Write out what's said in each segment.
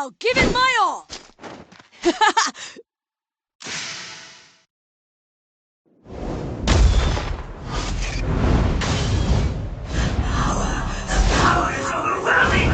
I'll give it my all! Power is overwhelming!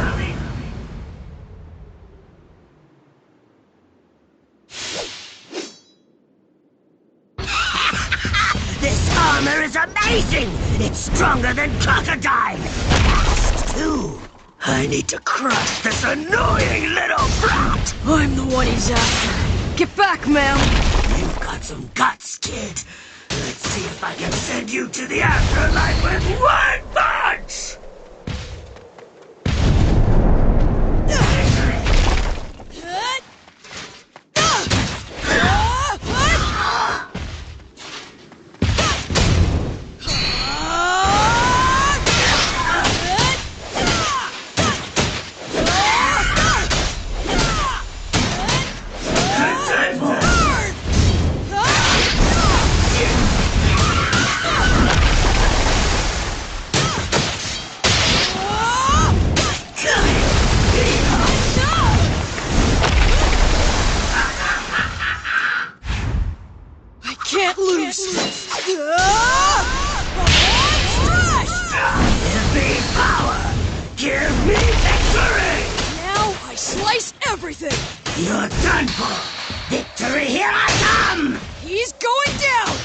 This armor is amazing! It's stronger than crocodile! Fast, too! I need to crush this annoying little brat! I'm the one he's after. Get back, ma'am! You've got some guts, kid. Let's see if I can send you to the afterlife with one punch! Can't lose! Give me power! Give me victory! Now I slice everything! You're done for! Victory, here I come! He's going down!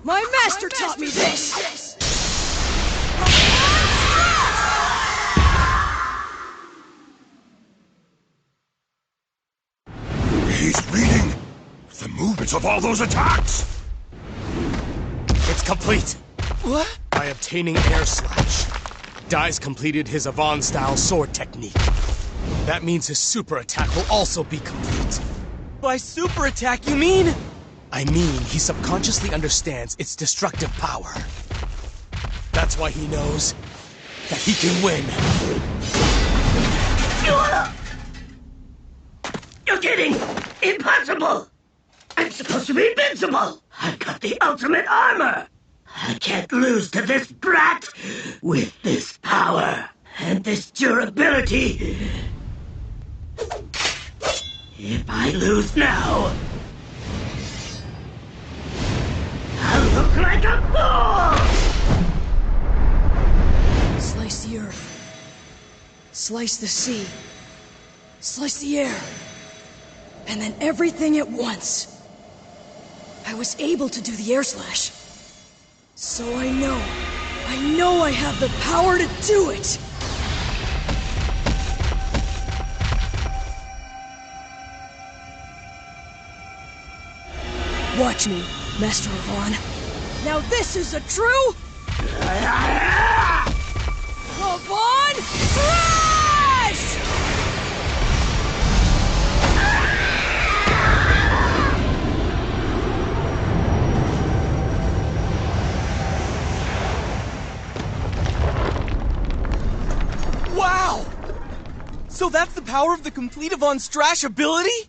My master taught me this! He's reading the movements of all those attacks! It's complete! What? By obtaining air slash, Dai's completed his Avant-style sword technique. That means his super attack will also be complete. By super attack, you mean? I mean, he subconsciously understands its destructive power. That's why he knows that he can win. You're kidding! Impossible! I'm supposed to be invincible! I've got the ultimate armor! I can't lose to this brat! With this power and this durability! If I lose now, I'll look like a fool! Slice the earth. Slice the sea. Slice the air. And then everything at once. I was able to do the air slash. So I know I have the power to do it! Watch me, Master Avant. Now this is a true... Avant Strash! Wow! So that's the power of the complete Avant Strash ability?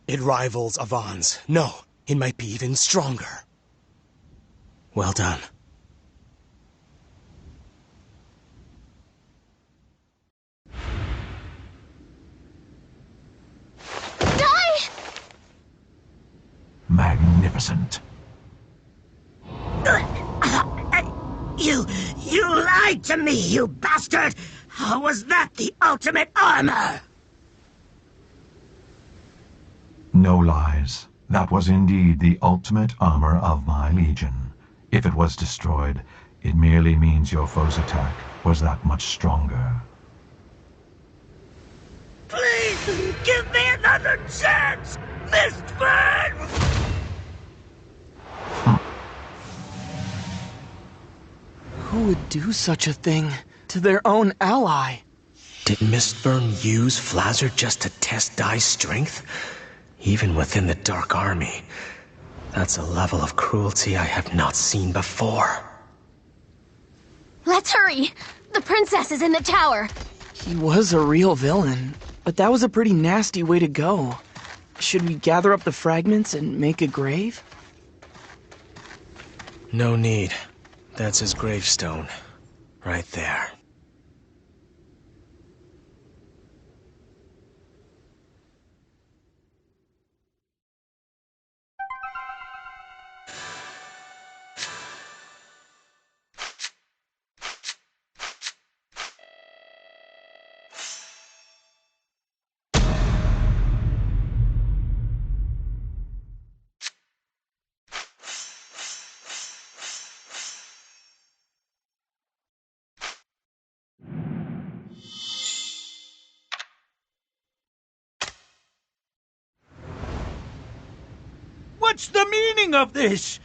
It rivals Avant's. No, it might be even stronger. Well done. Magnificent. You lied to me, you bastard! How was that the ultimate armor? No lies. That was indeed the ultimate armor of my legion. If it was destroyed, it merely means your foe's attack was that much stronger. Please, give me another chance, Mistburn! Who would do such a thing to their own ally? Did Mistburn use Flazzer just to test Dai's strength? Even within the Dark Army. That's a level of cruelty I have not seen before. Let's hurry! The princess is in the tower! He was a real villain, but that was a pretty nasty way to go. Should we gather up the fragments and make a grave? No need. That's his gravestone. Right there. What's the meaning of this?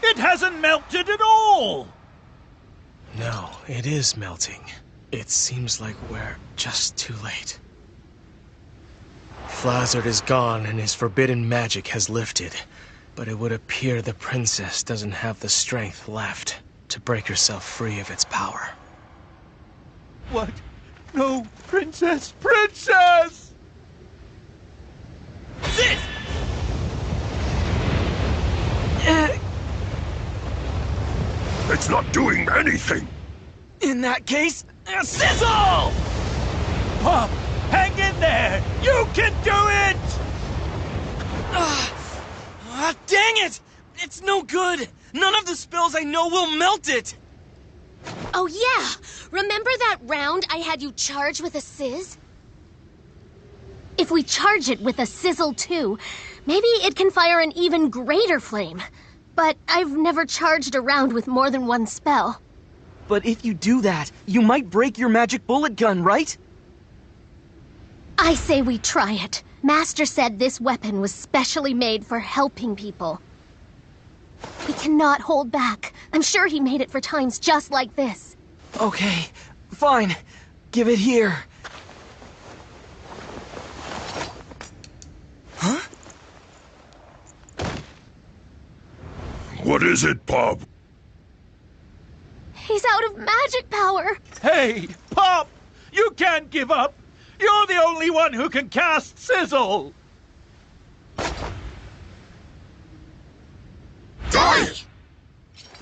It hasn't melted at all! No, it is melting. It seems like we're just too late. Flazard is gone and his forbidden magic has lifted, but it would appear the princess doesn't have the strength left to break herself free of its power. What? No, princess! Princess! This! It's not doing anything. In that case, Sizzle! Pop, hang in there! You can do it! dang it! It's no good! None of the spells I know will melt it! Oh yeah! Remember that round I had you charge with a sizz? If we charge it with a sizzle too, maybe it can fire an even greater flame. But I've never charged a round with more than one spell. But if you do that, you might break your magic bullet gun, right? I say we try it. Master said this weapon was specially made for helping people. We cannot hold back. I'm sure he made it for times just like this. Okay, fine. Give it here. Huh? What is it, Bob? He's out of magic power. Hey, Pop! You can't give up! You're the only one who can cast Sizzle! Die!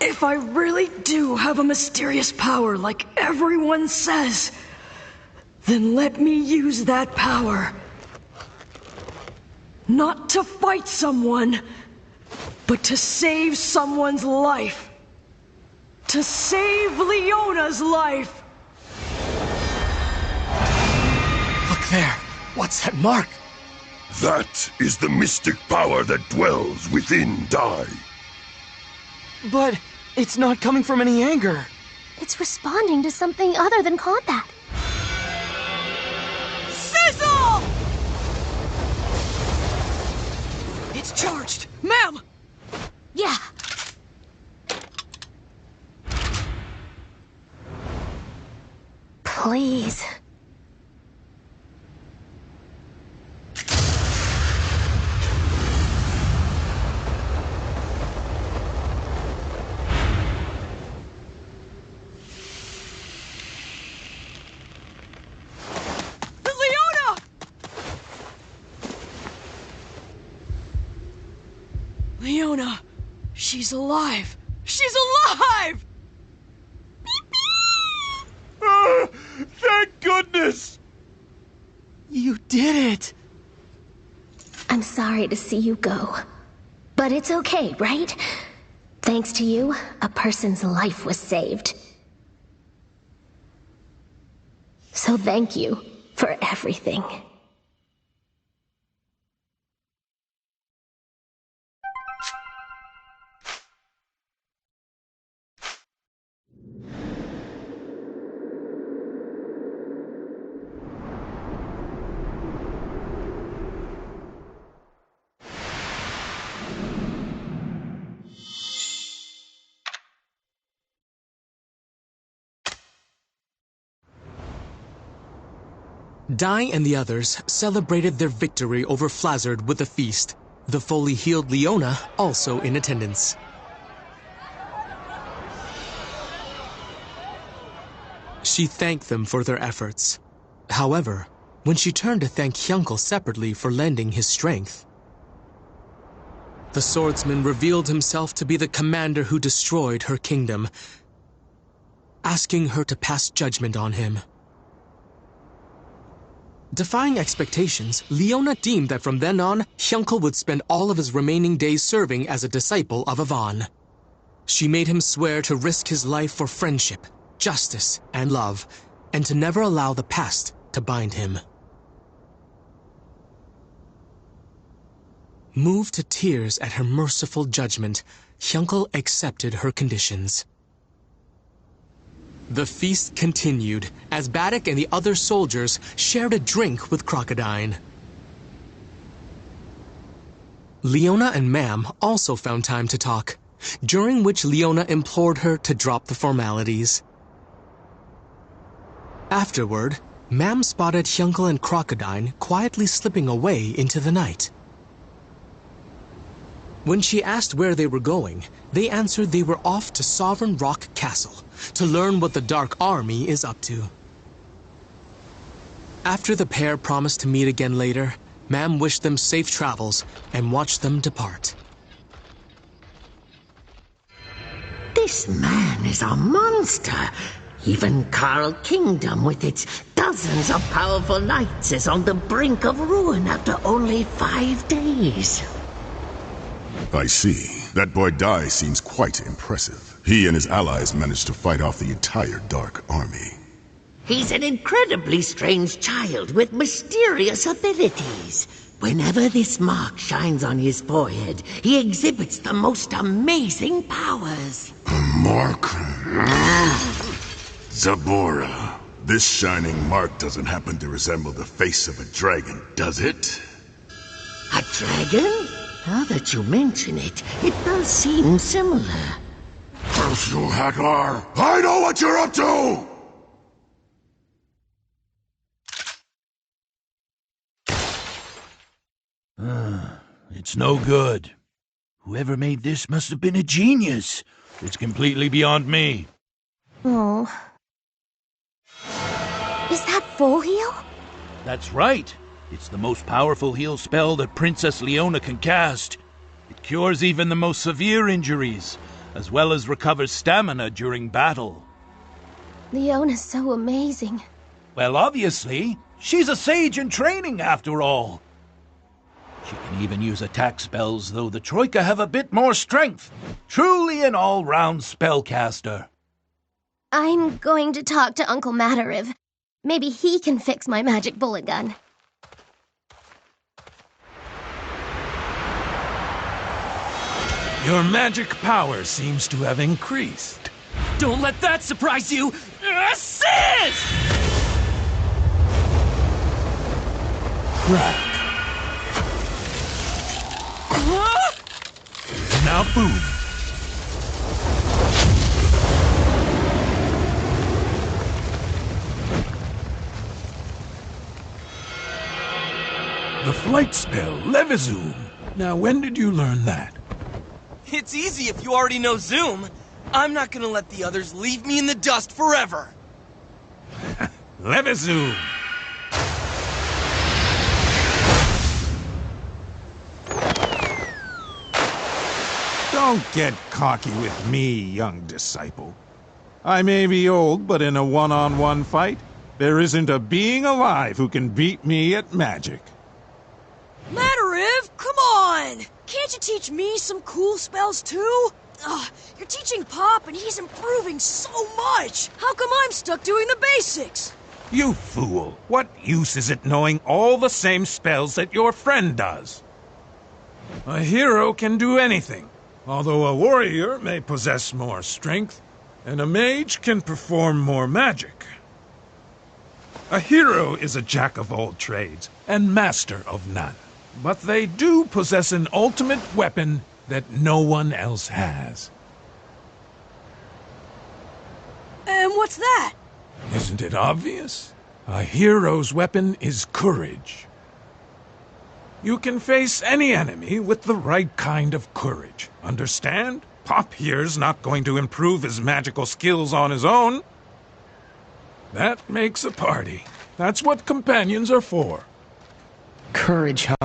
If I really do have a mysterious power like everyone says, then let me use that power. Not to fight someone, but to save someone's life. To save Leona's life! Look there! What's that mark? That is the mystic power that dwells within Dai. But it's not coming from any anger. It's responding to something other than combat. Sizzle! It's charged! Ma'am! Yeah. Please. Leona! She's alive! She's alive! Thank goodness! You did it! I'm sorry to see you go. But it's okay, right? Thanks to you, a person's life was saved. So thank you for everything. Dai and the others celebrated their victory over Flazard with a feast, the fully healed Leona also in attendance. She thanked them for their efforts. However, when she turned to thank Hyunkel separately for lending his strength, the swordsman revealed himself to be the commander who destroyed her kingdom, asking her to pass judgment on him. Defying expectations, Leona deemed that from then on, Hyunkel would spend all of his remaining days serving as a disciple of Yvonne. She made him swear to risk his life for friendship, justice, and love, and to never allow the past to bind him. Moved to tears at her merciful judgment, Hyunkel accepted her conditions. The feast continued as Baddock and the other soldiers shared a drink with Crocodine. Leona and Mam also found time to talk, during which Leona implored her to drop the formalities. Afterward, Mam spotted Hyunkel and Crocodile quietly slipping away into the night. When she asked where they were going, they answered they were off to Sovereign Rock Castle to learn what the Dark Army is up to. After the pair promised to meet again later, Mam wished them safe travels and watched them depart. This man is a monster. Even Carl Kingdom, with its dozens of powerful knights, is on the brink of ruin after only 5 days. I see. That boy Dai seems quite impressive. He and his allies managed to fight off the entire Dark Army. He's an incredibly strange child with mysterious abilities. Whenever this mark shines on his forehead, he exhibits the most amazing powers. A mark? Zabora. This shining mark doesn't happen to resemble the face of a dragon, does it? A dragon? Now that you mention it, it does seem similar. Curse you, Hagar! I know what you're up to! It's no good. Whoever made this must have been a genius. It's completely beyond me. Oh. Is that full heal? That's right. It's the most powerful heal spell that Princess Leona can cast. It cures even the most severe injuries, as well as recovers stamina during battle. Leona's so amazing. Well, obviously, she's a sage in training after all. She can even use attack spells, though the Troika have a bit more strength. Truly an all-round spellcaster. I'm going to talk to Uncle Matariv. Maybe he can fix my magic bullet gun. Your magic power seems to have increased. Don't let that surprise you! Assist! Right. Now boom. The flight spell, Levizoom. Now when did you learn that? It's easy if you already know Zoom. I'm not gonna let the others leave me in the dust forever. Levizoom. Don't get cocky with me, young disciple. I may be old, but in a one-on-one fight, there isn't a being alive who can beat me at magic. Matariv, come on! Can't you teach me some cool spells too? You're teaching Pop and he's improving so much! How come I'm stuck doing the basics? You fool! What use is it knowing all the same spells that your friend does? A hero can do anything, although a warrior may possess more strength, and a mage can perform more magic. A hero is a jack of all trades and master of none. But they do possess an ultimate weapon that no one else has. And what's that? Isn't it obvious? A hero's weapon is courage. You can face any enemy with the right kind of courage. Understand? Pop here's not going to improve his magical skills on his own. That makes a party. That's what companions are for. Courage, huh?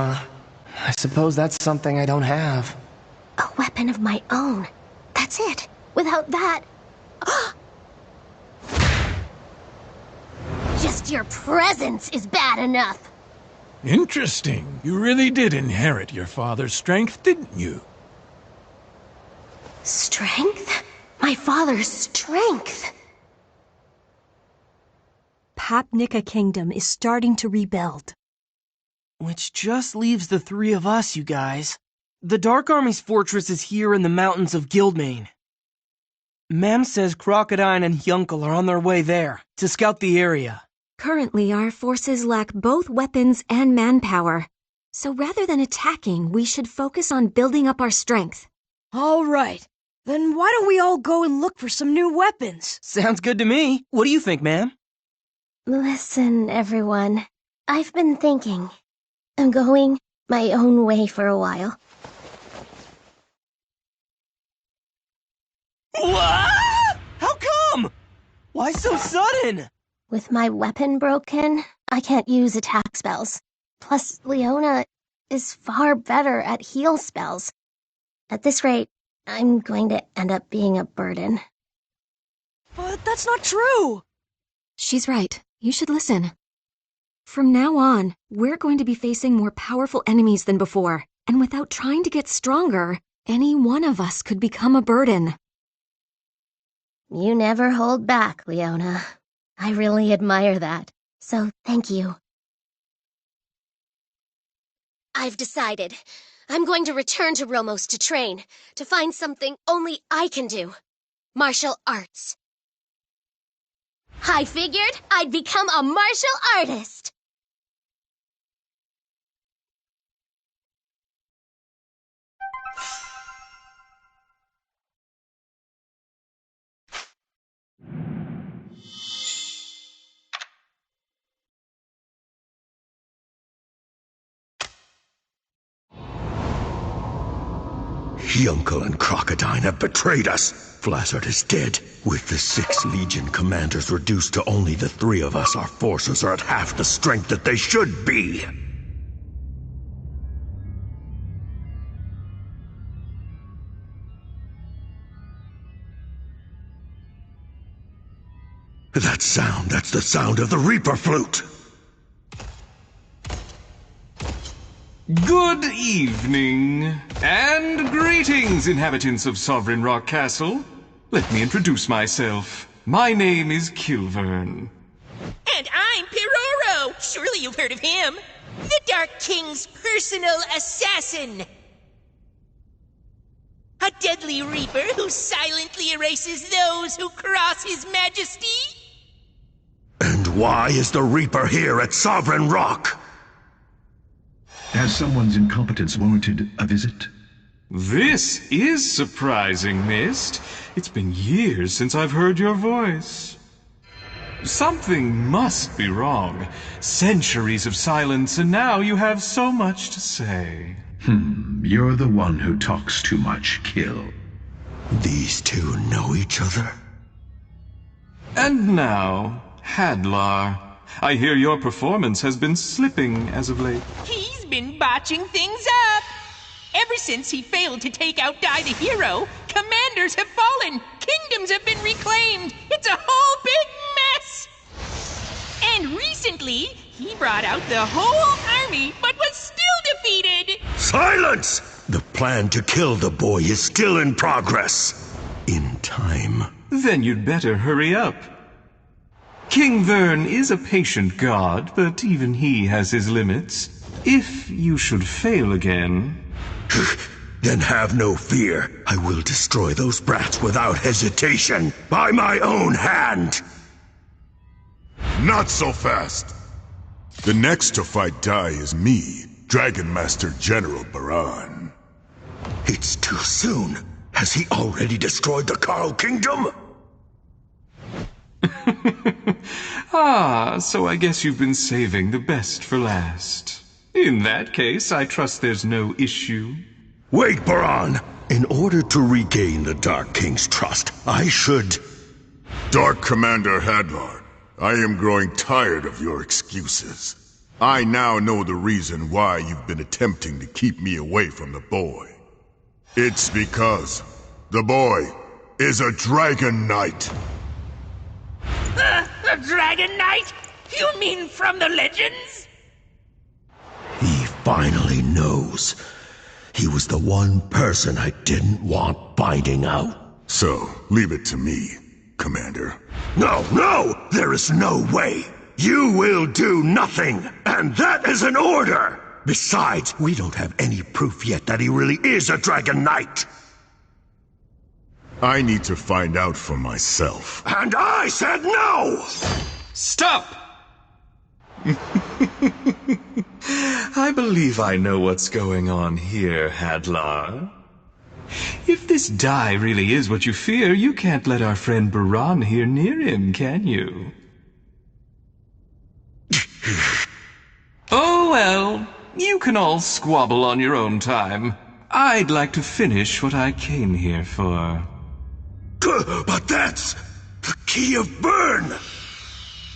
I suppose that's something I don't have. A weapon of my own. That's it. Without that... Just your presence is bad enough. Interesting. You really did inherit your father's strength, didn't you? Strength? My father's strength. Papnica Kingdom is starting to rebuild. Which just leaves the three of us, you guys. The Dark Army's fortress is here in the mountains of Guildmane. Mam says Crocodile and Hyunkel are on their way there, to scout the area. Currently, our forces lack both weapons and manpower. So rather than attacking, we should focus on building up our strength. All right. Then why don't we all go and look for some new weapons? Sounds good to me. What do you think, ma'am? Listen, everyone. I've been thinking. I'm going my own way for a while. What? How come? Why so sudden? With my weapon broken, I can't use attack spells. Plus, Leona is far better at heal spells. At this rate, I'm going to end up being a burden. But that's not true! She's right. You should listen. From now on, we're going to be facing more powerful enemies than before, and without trying to get stronger, any one of us could become a burden. You never hold back, Leona. I really admire that, so thank you. I've decided. I'm going to return to Romos to train, to find something only I can do. Martial arts. I figured I'd become a martial artist! Yunkel and Crocodile have betrayed us. Flazzard is dead. With the 6 Legion commanders reduced to only the 3 of us, our forces are at half the strength that they should be. That sound, that's the sound of the Reaper Flute. Good evening, and greetings, inhabitants of Sovereign Rock Castle. Let me introduce myself. My name is Kilvern. And I'm Piroro! Surely you've heard of him! The Dark King's personal assassin! A deadly reaper who silently erases those who cross his majesty? And why is the Reaper here at Sovereign Rock? Has someone's incompetence warranted a visit? This is surprising, Mist. It's been years since I've heard your voice. Something must be wrong. Centuries of silence, and now you have so much to say. You're the one who talks too much, Kill. These two know each other? And now, Hadlar. I hear your performance has been slipping as of late. He's been botching things up! Ever since he failed to take out Dai the hero, commanders have fallen, kingdoms have been reclaimed, it's a whole big mess! And recently, he brought out the whole army, but was still defeated! Silence! The plan to kill the boy is still in progress. In time. Then you'd better hurry up. King Vern is a patient god, but even he has his limits. If you should fail again... Then have no fear. I will destroy those brats without hesitation, by my own hand. Not so fast. The next to fight Dai is me, Dragon Master General Baran. It's too soon. Has he already destroyed the Carl Kingdom? So I guess you've been saving the best for last. In that case, I trust there's no issue. Wait, Baran! In order to regain the Dark King's trust, I should... Dark Commander Hadlar, I am growing tired of your excuses. I now know the reason why you've been attempting to keep me away from the boy. It's because the boy is a Dragon Knight. A Dragon Knight? You mean from the legends? He finally knows. He was the one person I didn't want finding out. So, leave it to me, Commander. No, no! There is no way! You will do nothing! And that is an order! Besides, we don't have any proof yet that he really is a Dragon Knight! I need to find out for myself. And I said no! Stop! I believe I know what's going on here, Hadlar. If this die really is what you fear, you can't let our friend Baran here near him, can you? Oh well, you can all squabble on your own time. I'd like to finish what I came here for. But that's the key of Bern!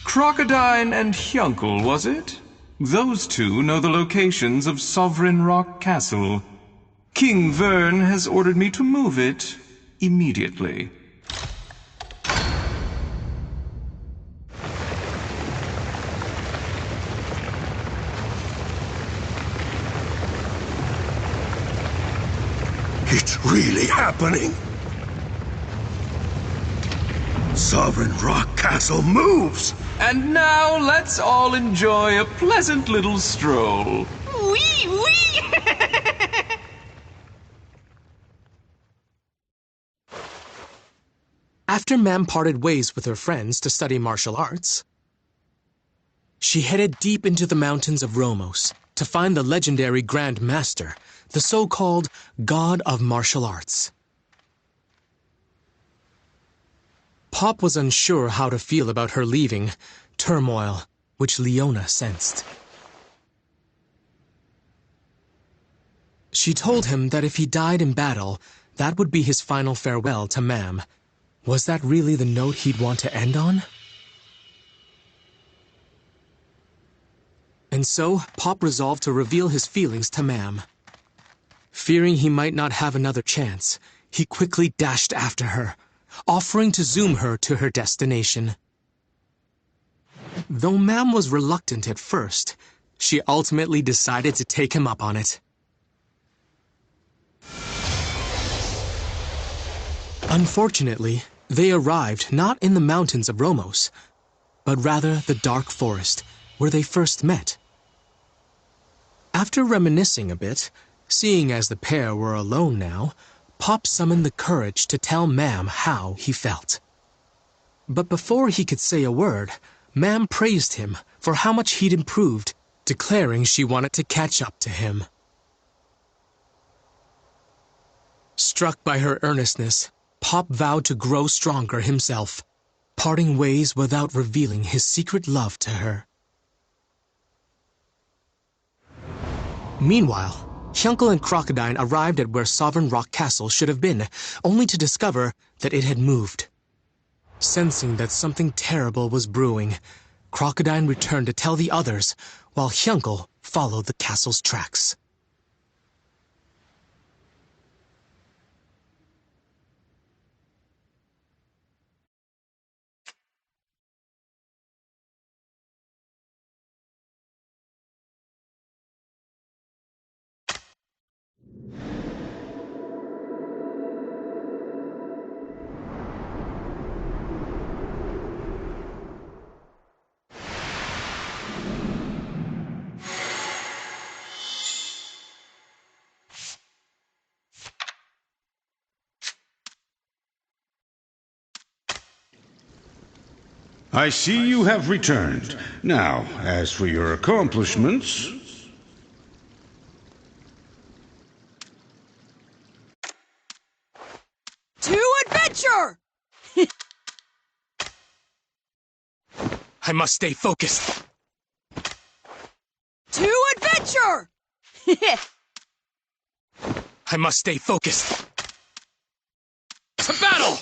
Crocodine and Hyuncle, was it? Those two know the locations of Sovereign Rock Castle. King Vern has ordered me to move it immediately. It's really happening! Sovereign Rock Castle moves! And now let's all enjoy a pleasant little stroll. Wee wee! After Mam parted ways with her friends to study martial arts, she headed deep into the mountains of Romos to find the legendary Grand Master, the so-called God of Martial Arts. Pop was unsure how to feel about her leaving, turmoil which Leona sensed. She told him that if he died in battle, that would be his final farewell to Mam. Was that really the note he'd want to end on? And so, Pop resolved to reveal his feelings to Mam. Fearing he might not have another chance, he quickly dashed after her, offering to zoom her to her destination. Though Mam was reluctant at first, she ultimately decided to take him up on it. Unfortunately, they arrived not in the mountains of Romos, but rather the dark forest, where they first met. After reminiscing a bit, seeing as the pair were alone now, Pop summoned the courage to tell Mam how he felt. But before he could say a word, Mam praised him for how much he'd improved, declaring she wanted to catch up to him. Struck by her earnestness, Pop vowed to grow stronger himself, parting ways without revealing his secret love to her. Meanwhile, Hyuncle and Crocodine arrived at where Sovereign Rock Castle should have been, only to discover that it had moved. Sensing that something terrible was brewing, Crocodine returned to tell the others, while Hyuncle followed the castle's tracks. I see you have returned. Now, as for your accomplishments... To adventure! I must stay focused. To adventure! I must stay focused. To battle!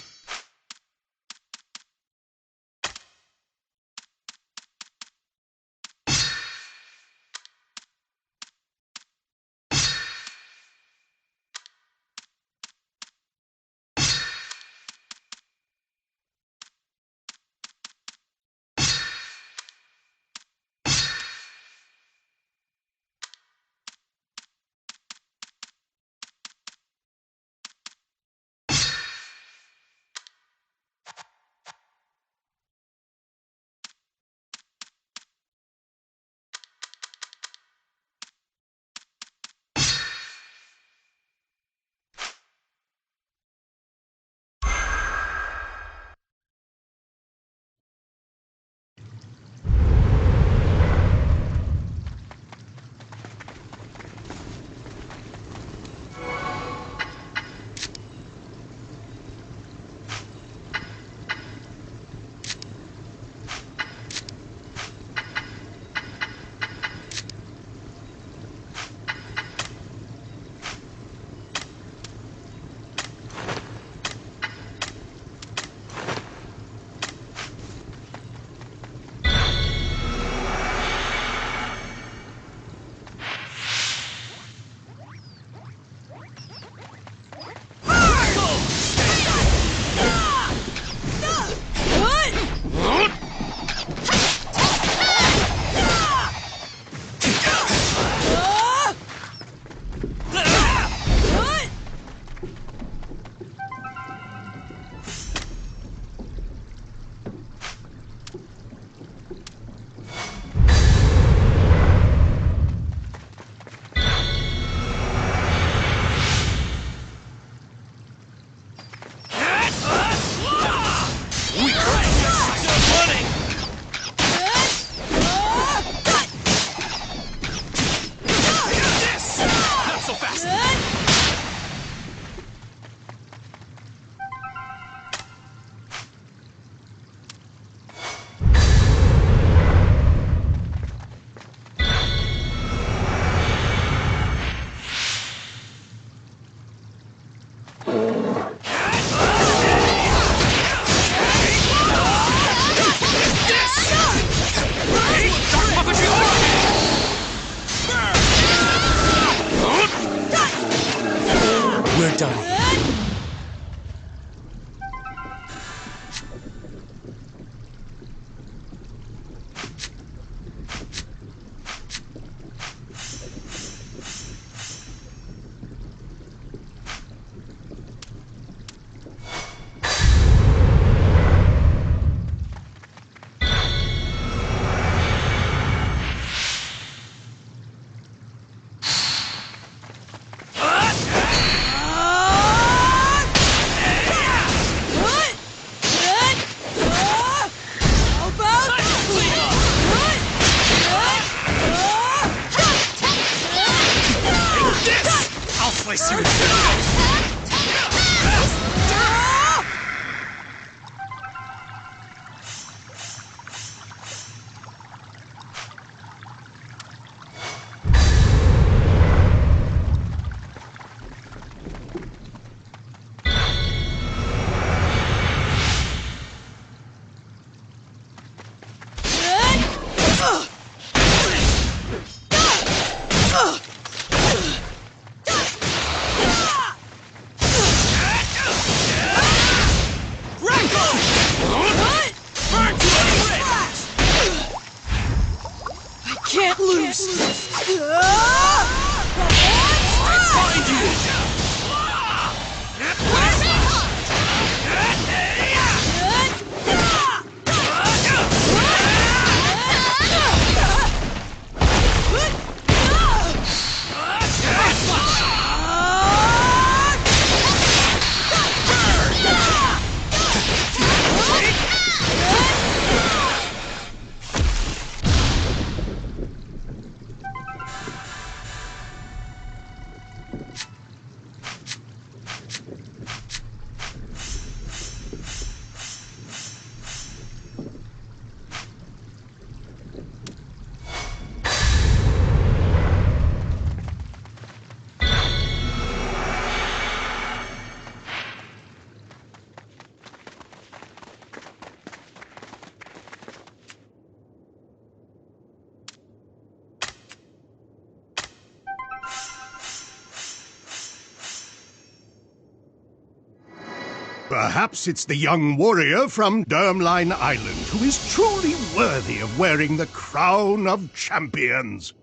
Perhaps it's the young warrior from Dermline Island who is truly worthy of wearing the crown of champions.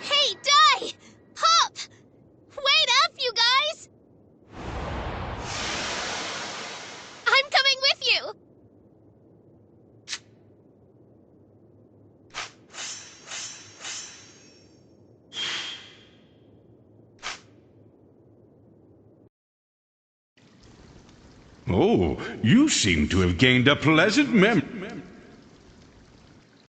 Hey, Dai! Hop! Wait up, you guys! I'm coming with you! Oh, you seem to have gained a pleasant memory.